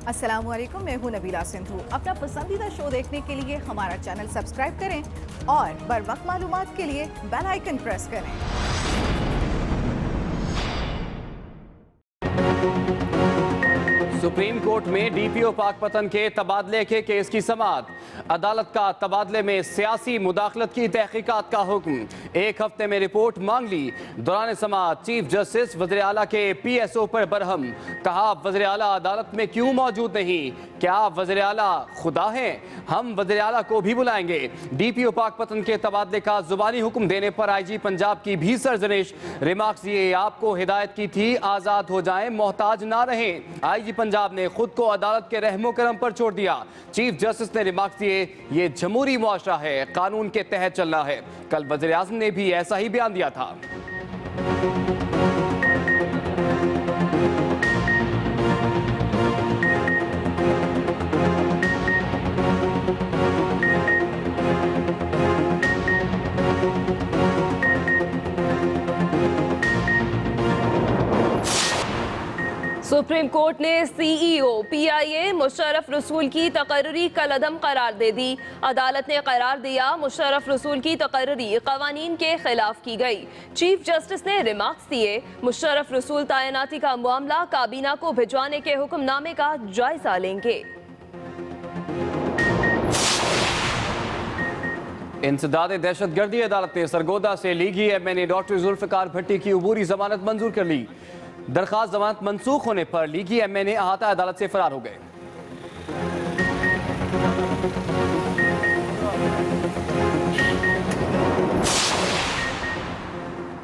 अस्सलामुअलैकुम, मैं हूं नबीला सिंधु। अपना पसंदीदा शो देखने के लिए हमारा चैनल सब्सक्राइब करें और बर वक्त मालूमात के लिए बेल आइकन प्रेस करें। सुप्रीम कोर्ट में डीपीओ पाकपतन के तबादले के केस की समाअत। अदालत का तबादले में सियासी मुदाखलत की तहकीकात का हुक्म। 1 हफ्ते में रिपोर्ट मांग ली। दौरान समाअत चीफ जस्टिस वज़ीर आला के PSO पर बरहम। कहा, वज़ीर आला अदालत में क्यों मौजूद नहीं? क्या वज़ीर आला खुदा हैं? हम वज़ीर आला को भी बुलाएंगे। डीपीओ पाकपतन के तबादले का जुबानी हुक्म देने पर IG पंजाब की भी सरजनिश। रिमार्क्स दिए, आपको हिदायत की थी आज़ाद हो जाएं, मोहताज ना रहें। IG पंजाब ने खुद को अदालत के रहमो करम पर छोड़ दिया। चीफ जस्टिस ने रिमार्क्स दिए, ये जमहूरी मुआशरा है, कानून के तहत चलना है। कल वज़ीर आज़म ने भी ऐसा ही बयान दिया था। सुप्रीम कोर्ट ने CEO PIA मुशर्रफ रसूल की तकर्री कलअदम करार दे दी। अदालत ने करार दिया, मुशर्रफ रसूल की तकर्री कवानीन के खिलाफ की गई। चीफ जस्टिस ने रिमार्क्स दिए, मुशर्रफ रसूल तैनाती का मामला काबीना को भिजवाने के हुक्मनामे का जायजा लेंगे। इंसदाद दहशतगर्दी अदालत ने सरगोदा से लीगी MNA डॉक्टर जुल्फिकार भट्टी की अबूरी जमानत मंजूर कर ली। दरखास्त जमानत मनसूख होने पर लीगी MNA अहाता अदालत से फरार हो गए।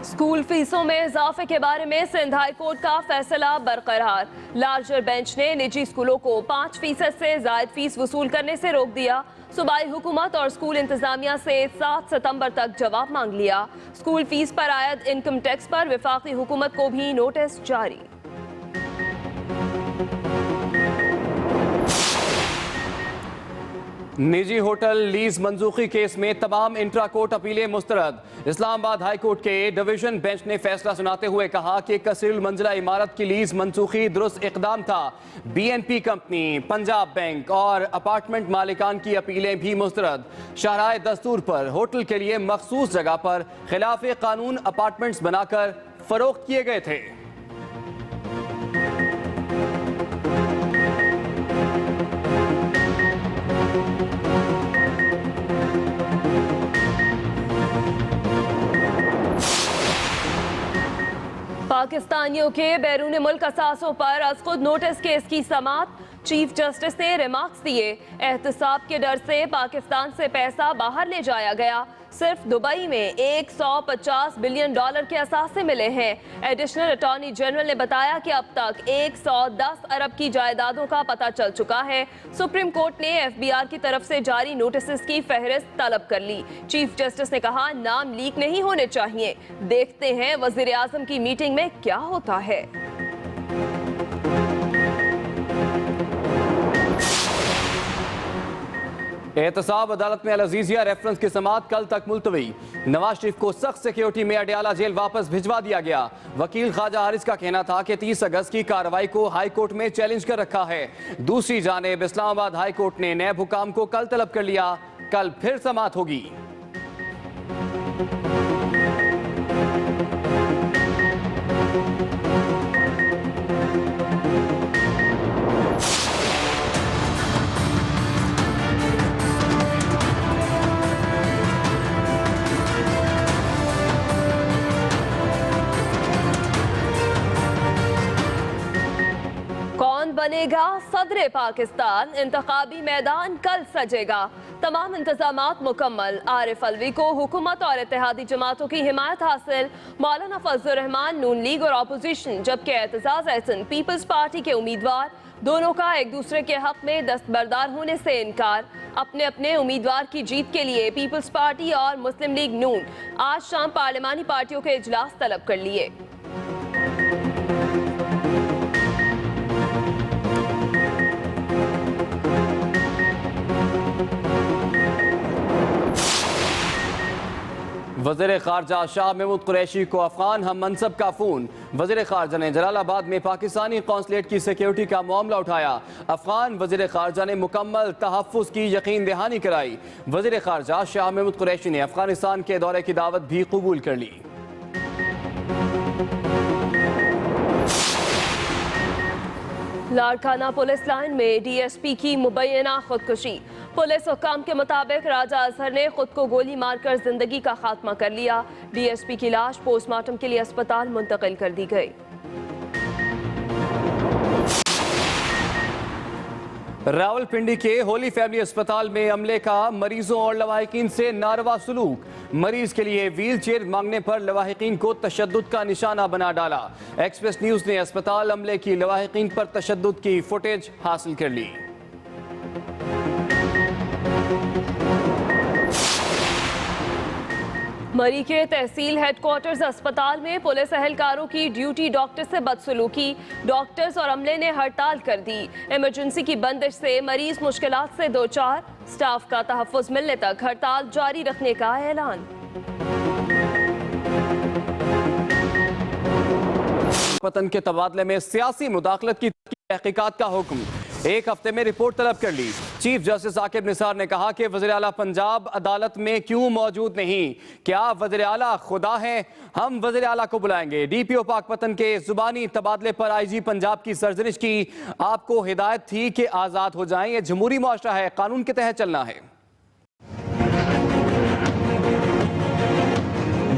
स्कूल फीसों में इजाफे के बारे में सिंध हाई कोर्ट का फैसला बरकरार। लार्जर बेंच ने निजी स्कूलों को 5% से जायद फीस वसूल करने से रोक दिया। सूबाई हुकूमत और स्कूल इंतजामिया से 7 सितंबर तक जवाब मांग लिया। स्कूल फीस पर आयद इनकम टैक्स पर वफाकी हुकूमत को भी नोटिस जारी। निजी होटल लीज मंसूखी केस में तमाम इंट्रा कोर्ट अपीलें मुस्तरद। इस्लामाबाद हाई कोर्ट के डिवीजन बेंच ने फैसला सुनाते हुए कहा कि कसीरुल मंजिला इमारत की लीज मंसूखी दुरुस्त इकदाम था। BNP कंपनी, पंजाब बैंक और अपार्टमेंट मालिकान की अपीलें भी मुस्तरद। शाहराए दस्तूर पर होटल के लिए मखसूस जगह पर खिलाफ कानून अपार्टमेंट्स बनाकर फरोख्त किए गए थे। पाकिस्तानियों के बैरून मुल्क असासों पर अज खुद नोटिस केस की समाअत। चीफ जस्टिस ने रिमार्क्स दिए, एहतसाब के डर से पाकिस्तान से पैसा बाहर ले जाया गया। सिर्फ दुबई में $150 बिलियन के असासे मिले हैं। एडिशनल अटॉर्नी जनरल ने बताया कि अब तक 110 अरब की जायदादों का पता चल चुका है। सुप्रीम कोर्ट ने FBR की तरफ से जारी नोटिस की फहरिस्त तलब कर ली। चीफ जस्टिस ने कहा, नाम लीक नहीं होने चाहिए। देखते हैं वजीर आजम की मीटिंग में क्या होता है। एहतसाब अदालत में अल-अजीजिया रेफरेंस की समाअत कल तक मुलतवी। नवाज शरीफ को सख्त सिक्योरिटी में अडयाला जेल वापस भिजवा दिया गया। वकील ख्वाजा हारिस का कहना था कि 30 अगस्त की कार्रवाई को हाई कोर्ट में चैलेंज कर रखा है। दूसरी जानिब इस्लामाबाद हाई कोर्ट ने नैब हुकाम को कल तलब कर लिया। कल फिर समाअत होगी। बनेगा सदर पाकिस्तान, इंतखाबी मैदान कल सजेगा। तमाम इंतजामात मुकम्मल। आरिफ अलवी को हुकूमत और इत्तेहादी जमातों की हिमायत हासिल। मौलाना फजलुर रहमान नून लीग और अपोजिशन, जबकि एतजाज एहसन पीपल्स पार्टी के उम्मीदवार। दोनों का एक दूसरे के हक में दस्तबरदार होने से इनकार। अपने अपने उम्मीदवार की जीत के लिए पीपल्स पार्टी और मुस्लिम लीग नून आज शाम पार्लिमानी पार्टियों के इजलास तलब कर लिए। वज़ीर ख़ारजा शाह महमूद कुरैशी को अफगान हम मनसब का फ़ोन। वज़ीर ख़ारजा ने जलालाबाद में पाकिस्तानी कौंसलेट की सिक्योरिटी का मामला उठाया। अफगान वज़ीर ख़ारजा ने मुकम्मल तहफ़्फ़ुज़ की यकीन दहानी कराई। वज़ीर ख़ारजा शाह महमूद कुरैशी ने अफगानिस्तान के दौरे की दावत भी कबूल कर ली। लाड़काना पुलिस लाइन में डीएसपी की मुबैना खुदकुशी। पुलिस हुक्काम के मुताबिक राजा अजहर ने खुद को गोली मारकर जिंदगी का खात्मा कर लिया। डीएसपी की लाश पोस्टमार्टम के लिए अस्पताल मुंतकिल कर दी गई। रावलपिंडी के होली फैमिली अस्पताल में अमले का मरीजों और लवाहिकीन से नारवा सलूक। मरीज के लिए व्हील चेयर मांगने पर लवाहिकीन को तशद्दुद का निशाना बना डाला। एक्सप्रेस न्यूज ने अस्पताल अमले की लवाहिकीन पर तशद्दुद की फुटेज हासिल कर ली। मरी के तहसील हेडक्वार्टर्स अस्पताल में पुलिस एहलकारों की ड्यूटी डॉक्टर से बदसलूकी। डॉक्टर्स और अमले ने हड़ताल कर दी। इमरजेंसी की बंदिश से मरीज मुश्किलात से दो चार। स्टाफ का तहफ़्फ़ुज़ मिलने तक हड़ताल जारी रखने का ऐलान। पतन के तबादले में सियासी मुदाखलत की तहकीकात का हुक्म। एक हफ्ते में रिपोर्ट तलब कर ली। चीफ जस्टिस आकिब निसार ने कहा कि वज़ीर आला पंजाब अदालत में क्यों मौजूद नहीं? क्या वज़ीर आला खुदा हैं? हम वज़ीर आला को बुलाएंगे। डीपीओ पाकपतन के जुबानी तबादले पर आईजी पंजाब की सरजनिश की। आपको हिदायत थी कि आज़ाद हो जाएं। ये जमहूरी मुआशरा है, कानून के तहत चलना है।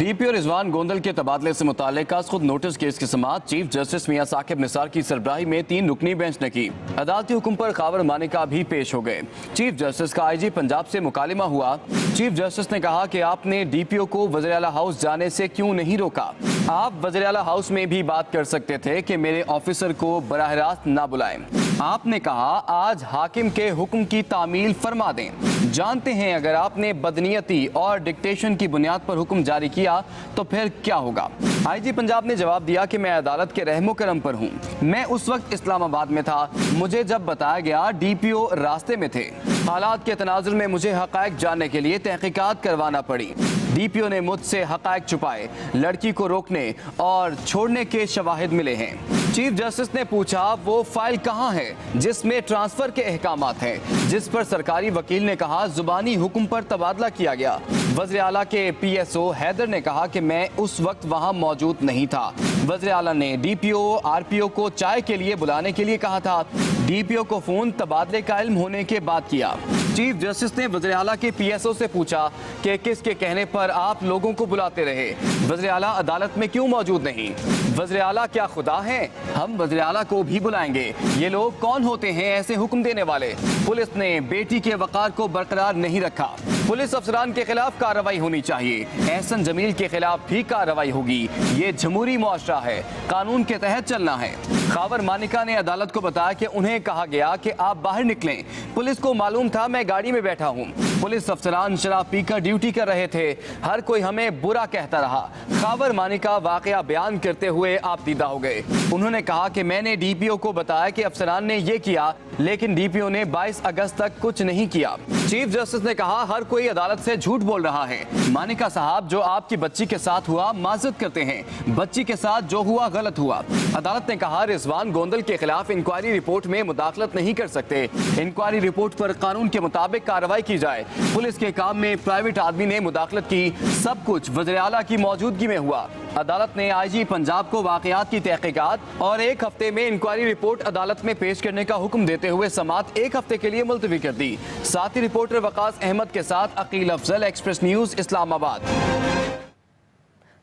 डीपीओ रिजवान गोंदल के तबादले से मुताल्लिक खुद नोटिस केस की समाअत चीफ जस्टिस मियां साकिब निसार की सरबराही में 3 रुकनी बेंच ने की। अदालती हुक्म पर खावर मानिका भी पेश हो गए। चीफ जस्टिस का आईजी पंजाब से मुकालिमा हुआ। चीफ जस्टिस ने कहा कि आपने डीपीओ को वज़ीर आला हाउस जाने से क्यों नहीं रोका? आप वज़ीर आला हाउस में भी बात कर सकते थे कि मेरे ऑफिसर को बराह रास्त ना बुलाएं। आपने कहा आज हाकिम के हुक्म की तामील फरमा दें। जानते हैं अगर आपने बदनीयती और डिक्टेशन की बुनियाद पर हुक्म जारी किया तो फिर क्या होगा? आईजी पंजाब ने जवाब दिया कि मैं अदालत के रहमो करम पर हूँ। मैं उस वक्त इस्लामाबाद में था। मुझे जब बताया गया डीपीओ रास्ते में थे। हालात के तनाजुर में मुझे हकायक जानने के लिए तहकीकात करवाना पड़ी। डीपीओ ने मुझसे हकायक छुपाए। लड़की को रोकने और छोड़ने के शवाहिद मिले हैं। चीफ जस्टिस ने पूछा वो फाइल कहाँ है जिसमें ट्रांसफर के अहकामात हैं, जिस पर सरकारी वकील ने कहा जुबानी हुक्म पर तबादला किया गया। वज़ीर आला के पीएसओ हैदर ने कहा कि मैं उस वक्त वहां मौजूद नहीं था। वज़ीर आला ने डीपीओ आरपीओ को चाय के लिए बुलाने के लिए कहा था। डीपीओ को फोन तबादले का इल्म होने के बाद किया। चीफ जस्टिस ने वज़ीर आला के पीएसओ से पूछा कि किसके कहने पर आप लोगों को बुलाते रहे? वज़ीर आला अदालत में क्यों मौजूद नहीं? वज़ीर आला क्या खुदा हैं? हम वज़ीर आला को भी बुलाएंगे। ये लोग कौन होते हैं ऐसे हुक्म देने वाले? पुलिस ने बेटी के वक़ार को बरकरार नहीं रखा। पुलिस अफसरान के खिलाफ कार्रवाई होनी चाहिए। एहसन जमील के खिलाफ भी कार्रवाई होगी। ये जमहूरी मुआशरा है, कानून के तहत चलना है। खावर मानिका ने अदालत को बताया कि उन्हें कहा गया कि आप बाहर निकलें। पुलिस को मालूम था मैं गाड़ी में बैठा हूँ। पुलिस अफसरान शराब पीकर ड्यूटी कर रहे थे। हर कोई हमें बुरा कहता रहा। खावर मानिका वाकया बयान करते हुए आपदीदा हो गए। उन्होंने कहा कि मैंने डीपीओ को बताया कि अफसरान ने ये किया, लेकिन डीपीओ ने 22 अगस्त तक कुछ नहीं किया। चीफ जस्टिस ने कहा हर कोई अदालत से झूठ बोल रहा है। मानिका साहब जो आपकी बच्ची के साथ हुआ माजरत करते हैं, बच्ची के साथ जो हुआ गलत हुआ। अदालत ने कहा रिजवान गोंदल के खिलाफ इंक्वायरी रिपोर्ट में मुदाखलत नहीं कर सकते। इंक्वायरी रिपोर्ट पर कानून के मुताबिक कार्रवाई की जाए। पुलिस के काम में प्राइवेट आदमी ने मुदाखलत की। सब कुछ वज़ीर आला की मौजूदगी में हुआ। अदालत ने आईजी पंजाब को वाकयात की तहकीकात और 1 हफ्ते में इंक्वायरी रिपोर्ट अदालत में पेश करने का हुक्म देते हुए समाअत 1 हफ्ते के लिए मुलतवी कर दी। साथी रिपोर्टर वकास अहमद के साथ अकील अफजल, एक्सप्रेस न्यूज, इस्लामाबाद।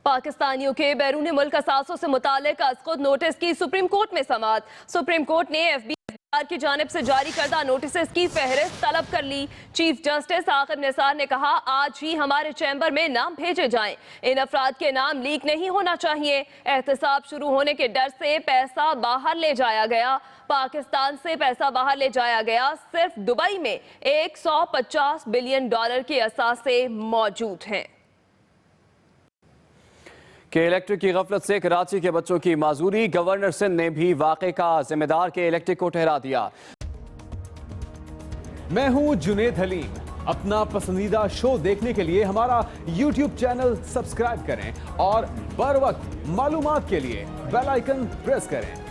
पाकिस्तानियों के बैरून मुल्क असासों से मुतालिक खुद नोटिस की सुप्रीम कोर्ट में समाअत। सुप्रीम कोर्ट ने FBI की जानिब से जारी करदा नोटिस की फहरिस्त तलब कर ली। चीफ जस्टिस आकिब निसार ने कहा आज ही हमारे चैम्बर में नाम भेजे जाएं। इन अफराद के नाम लीक नहीं होना चाहिए। एहतसाब शुरू होने के डर से पैसा बाहर ले जाया गया। पाकिस्तान से पैसा बाहर ले जाया गया। सिर्फ दुबई में $150 बिलियन के असासे मौजूद हैं। के इलेक्ट्रिक की गफलत से कराची के बच्चों की माजूरी। गवर्नर सिंध ने भी वाक़े का जिम्मेदार के इलेक्ट्रिक को ठहरा दिया। मैं हूं जुनेद हलीम। अपना पसंदीदा शो देखने के लिए हमारा YouTube चैनल सब्सक्राइब करें और बर वक्त मालूमात के लिए बेल आइकन प्रेस करें।